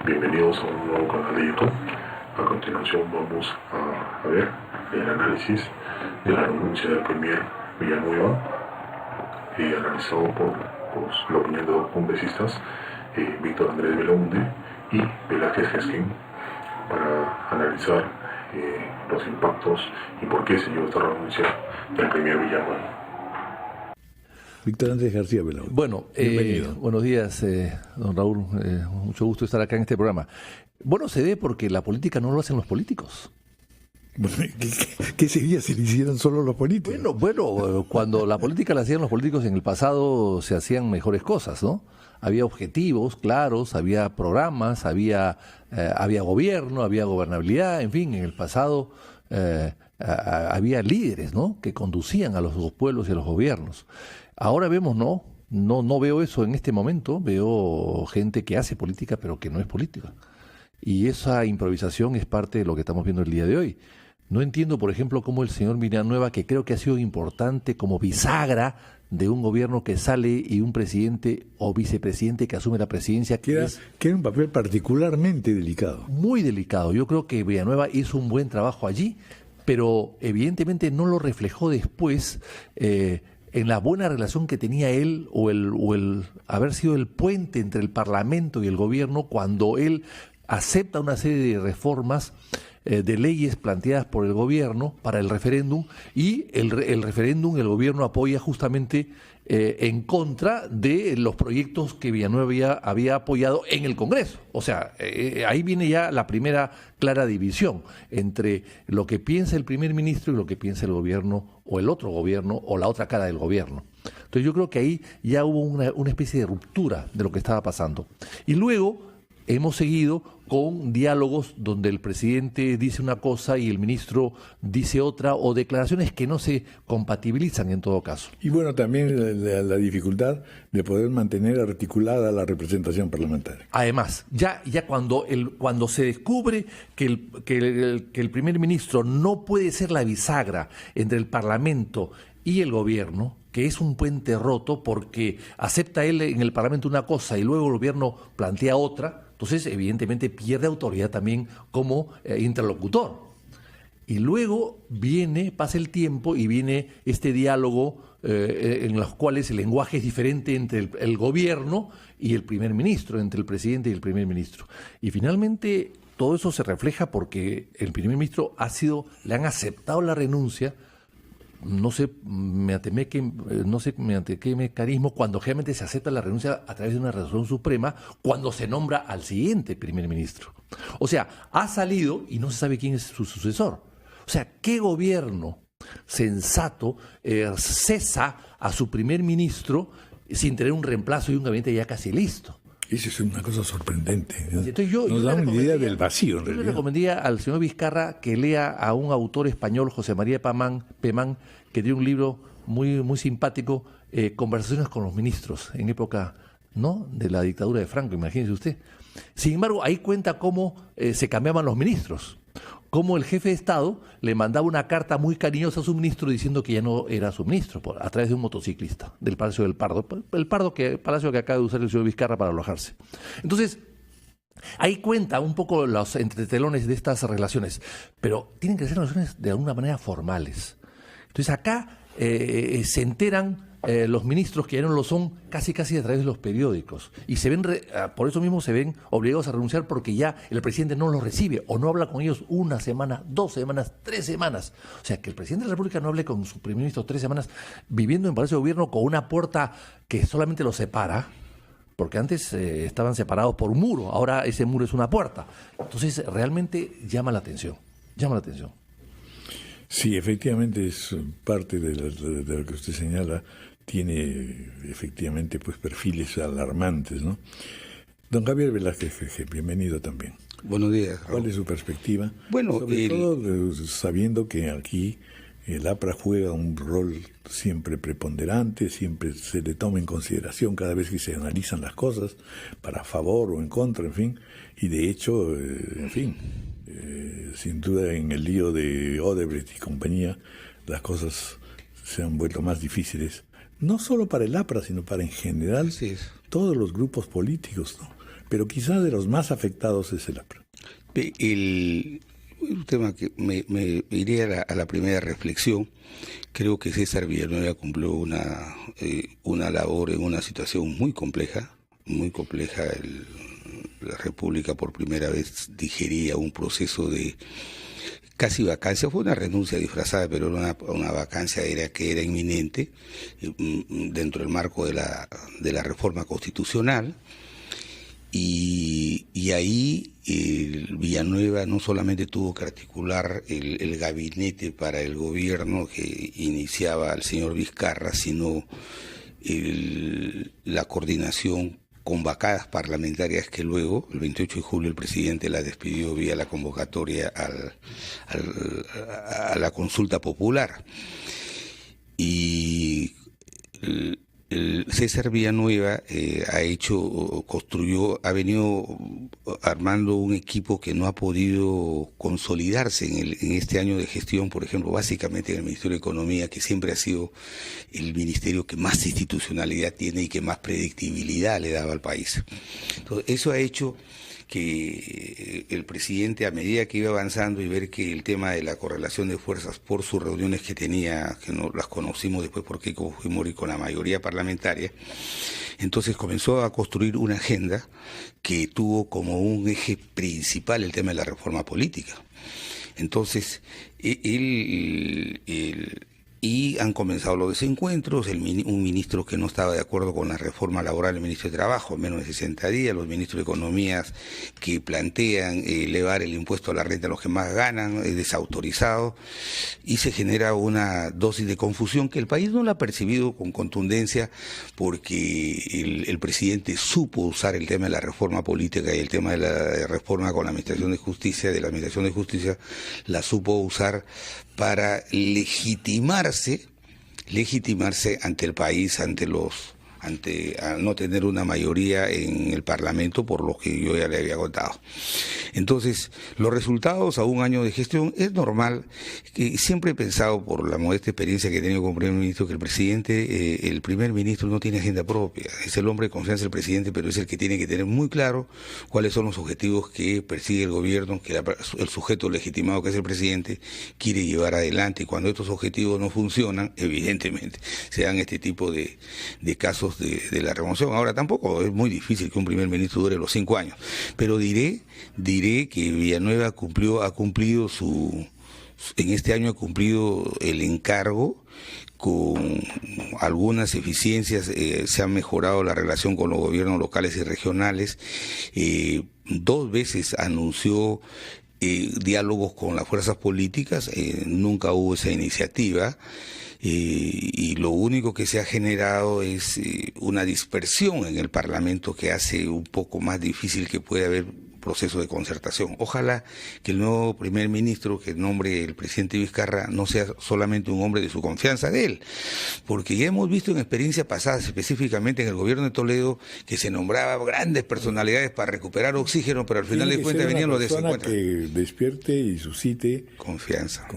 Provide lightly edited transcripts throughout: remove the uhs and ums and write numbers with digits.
Bienvenidos a un nuevo canal de YouTube. A continuación vamos a ver el análisis de la renuncia del Premier Villanueva, analizado por la opinión de dos congresistas, Víctor Andrés Belaunde y Velázquez Gesquín, para analizar los impactos y por qué se dio esta renuncia del Premier Villanueva. Víctor Andrés García Belaunde. Bueno, buenos días, don Raúl. Mucho gusto estar acá en este programa. Bueno, se ve porque la política no lo hacen los políticos. Bueno, ¿qué sería si lo hicieran solo los políticos? Bueno, cuando la política la hacían los políticos en el pasado se hacían mejores cosas, ¿no? Había objetivos claros, había programas, había gobierno, había gobernabilidad, en fin, en el pasado había líderes, ¿no?, que conducían a los pueblos y a los gobiernos. Ahora vemos, no veo eso en este momento, veo gente que hace política pero que no es política. Y esa improvisación es parte de lo que estamos viendo el día de hoy. No entiendo, por ejemplo, cómo el señor Villanueva, que creo que ha sido importante como bisagra de un gobierno que sale y un presidente o vicepresidente que asume la presidencia, que era un papel particularmente delicado. Muy delicado. Yo creo que Villanueva hizo un buen trabajo allí, pero evidentemente no lo reflejó después en la buena relación que tenía él o el haber sido el puente entre el Parlamento y el gobierno cuando él acepta una serie de reformas de leyes planteadas por el gobierno para el referéndum, y el referéndum el gobierno apoya justamente en contra de los proyectos que Villanueva había apoyado en el Congreso. O sea, ahí viene ya la primera clara división entre lo que piensa el primer ministro y lo que piensa el gobierno o el otro gobierno o la otra cara del gobierno. Entonces yo creo que ahí ya hubo una especie de ruptura de lo que estaba pasando. Y luego hemos seguido con diálogos donde el presidente dice una cosa y el ministro dice otra, o declaraciones que no se compatibilizan en todo caso. Y bueno, también la dificultad de poder mantener articulada la representación parlamentaria. Además, ya cuando se descubre que el primer ministro no puede ser la bisagra entre el Parlamento y el gobierno, que es un puente roto porque acepta él en el Parlamento una cosa y luego el gobierno plantea otra, entonces evidentemente pierde autoridad también como interlocutor. Y luego pasa el tiempo y viene este diálogo en los cuales el lenguaje es diferente entre el gobierno y el primer ministro, entre el presidente y el primer ministro. Y finalmente todo eso se refleja porque el primer ministro le han aceptado la renuncia. No sé mediante qué mecanismo, cuando realmente se acepta la renuncia a través de una resolución suprema, cuando se nombra al siguiente primer ministro. O sea, ha salido y no se sabe quién es su sucesor. O sea, ¿qué gobierno sensato cesa a su primer ministro sin tener un reemplazo y un gabinete ya casi listo? Eso es una cosa sorprendente. Entonces Nos da una idea del vacío, en realidad. Yo le recomendaría al señor Vizcarra que lea a un autor español, José María Pemán, que tiene un libro muy, muy simpático, Conversaciones con los ministros, en época, ¿no?, de la dictadura de Franco, imagínese usted. Sin embargo, ahí cuenta cómo se cambiaban los ministros, cómo el jefe de Estado le mandaba una carta muy cariñosa a su ministro diciendo que ya no era su ministro, a través de un motociclista del Palacio del Pardo, palacio que acaba de usar el señor Vizcarra para alojarse. Entonces, ahí cuenta un poco los entretelones de estas relaciones, pero tienen que ser relaciones de alguna manera formales. Entonces acá se enteran los ministros que ya no lo son casi a través de los periódicos, y se ven por eso mismo se ven obligados a renunciar porque ya el presidente no los recibe o no habla con ellos 1 semana, 2 semanas, 3 semanas. O sea, que el presidente de la República no hable con su primer ministro 3 semanas viviendo en Palacio de Gobierno con una puerta que solamente los separa, porque antes estaban separados por un muro, ahora ese muro es una puerta. Entonces realmente llama la atención. Sí, efectivamente es parte de lo que usted señala, tiene efectivamente pues perfiles alarmantes, ¿no? Don Javier Velázquez, bienvenido también. Buenos días. ¿Cuál es su perspectiva? Bueno, sobre todo sabiendo que aquí el APRA juega un rol siempre preponderante, siempre se le toma en consideración cada vez que se analizan las cosas, para favor o en contra, en fin, y de hecho, sin duda en el lío de Odebrecht y compañía, las cosas se han vuelto más difíciles, no solo para el APRA, sino para en general todos los grupos políticos, ¿no? pero quizás de los más afectados es el APRA. Un tema que me iría a la primera reflexión. Creo que César Villanueva cumplió una labor en una situación muy compleja, muy compleja. La República por primera vez digería un proceso de casi vacancia. Fue una renuncia disfrazada, pero era una vacancia que era inminente dentro del marco de la reforma constitucional. Y ahí Villanueva no solamente tuvo que articular el gabinete para el gobierno que iniciaba el señor Vizcarra, sino la coordinación con bancadas parlamentarias que luego, el 28 de julio, el presidente la despidió vía la convocatoria a la consulta popular. Y César Villanueva ha venido armando un equipo que no ha podido consolidarse en este año de gestión, por ejemplo, básicamente en el Ministerio de Economía, que siempre ha sido el ministerio que más institucionalidad tiene y que más predictibilidad le daba al país. Entonces, eso ha hecho que el presidente, a medida que iba avanzando y ver que el tema de la correlación de fuerzas por sus reuniones que tenía, que no las conocimos después por Keiko Fujimori con la mayoría parlamentaria, entonces comenzó a construir una agenda que tuvo como un eje principal el tema de la reforma política. Entonces, y han comenzado los desencuentros, un ministro que no estaba de acuerdo con la reforma laboral, el ministro de Trabajo, menos de 60 días, los ministros de Economía que plantean elevar el impuesto a la renta a los que más ganan, desautorizado, y se genera una dosis de confusión que el país no la ha percibido con contundencia porque el presidente supo usar el tema de la reforma política y el tema de la reforma con la Administración de Justicia, la supo usar para legitimarse ante el país, ante no tener una mayoría en el Parlamento, por lo que yo ya le había contado. Entonces, los resultados a un año de gestión es normal, que siempre he pensado, por la modesta experiencia que he tenido como primer ministro, que el primer ministro no tiene agenda propia, es el hombre de confianza del presidente, pero es el que tiene que tener muy claro cuáles son los objetivos que persigue el gobierno, que el sujeto legitimado, que es el presidente, quiere llevar adelante, y cuando estos objetivos no funcionan, evidentemente, se dan este tipo de casos de la remoción. Ahora, tampoco es muy difícil que un primer ministro dure los 5 años, pero diré que Villanueva en este año ha cumplido el encargo con algunas eficiencias. Se ha mejorado la relación con los gobiernos locales y regionales. 2 veces anunció diálogos con las fuerzas políticas, nunca hubo esa iniciativa. Y lo único que se ha generado es una dispersión en el Parlamento que hace un poco más difícil que pueda haber proceso de concertación. Ojalá que el nuevo primer ministro que nombre el presidente Vizcarra no sea solamente un hombre de su confianza de él, porque ya hemos visto en experiencias pasadas, específicamente en el gobierno de Toledo, que se nombraba grandes personalidades para recuperar oxígeno, pero al final de cuentas venían los desencuentros. Que despierte y suscite confianza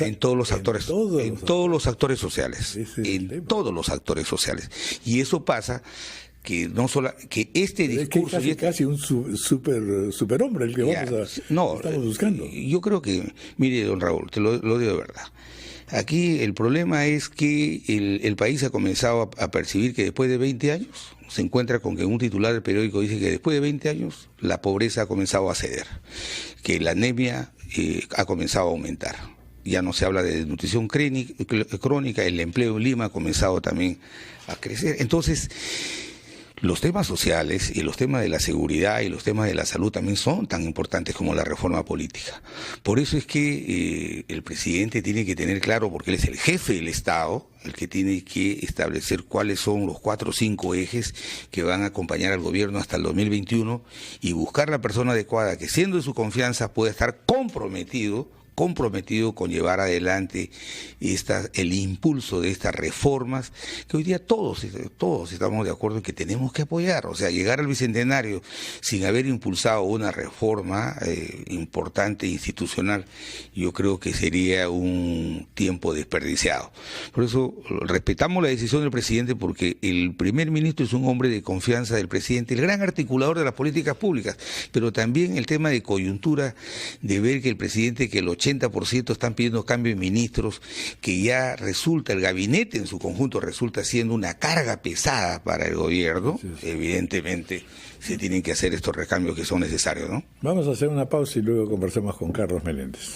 en todos los actores, en todos los actores sociales, todos los actores sociales. Y eso pasa que no solo que este discurso es casi un superhombre el que estamos buscando. Yo creo que, mire, don Raúl, te lo digo de verdad. Aquí el problema es que el país ha comenzado a percibir que después de 20 años se encuentra con que un titular del periódico dice que después de 20 años la pobreza ha comenzado a ceder, que la anemia ha comenzado a aumentar. Ya no se habla de desnutrición crónica, el empleo en Lima ha comenzado también a crecer. Entonces, los temas sociales y los temas de la seguridad y los temas de la salud también son tan importantes como la reforma política. Por eso es que el presidente tiene que tener claro, porque él es el jefe del Estado, el que tiene que establecer cuáles son los 4 o 5 ejes que van a acompañar al gobierno hasta el 2021 y buscar la persona adecuada que, siendo de su confianza, pueda estar comprometido comprometido con llevar adelante el impulso de estas reformas que hoy día todos estamos de acuerdo en que tenemos que apoyar. O sea, llegar al Bicentenario sin haber impulsado una reforma importante institucional, yo creo que sería un tiempo desperdiciado. Por eso respetamos la decisión del presidente, porque el primer ministro es un hombre de confianza del presidente, el gran articulador de las políticas públicas, pero también el tema de coyuntura, de ver que el presidente, que el 80% están pidiendo cambio de ministros, que ya resulta, el gabinete en su conjunto resulta siendo una carga pesada para el gobierno. Evidentemente se tienen que hacer estos recambios que son necesarios, ¿no? Vamos a hacer una pausa y luego conversamos con Carlos Meléndez.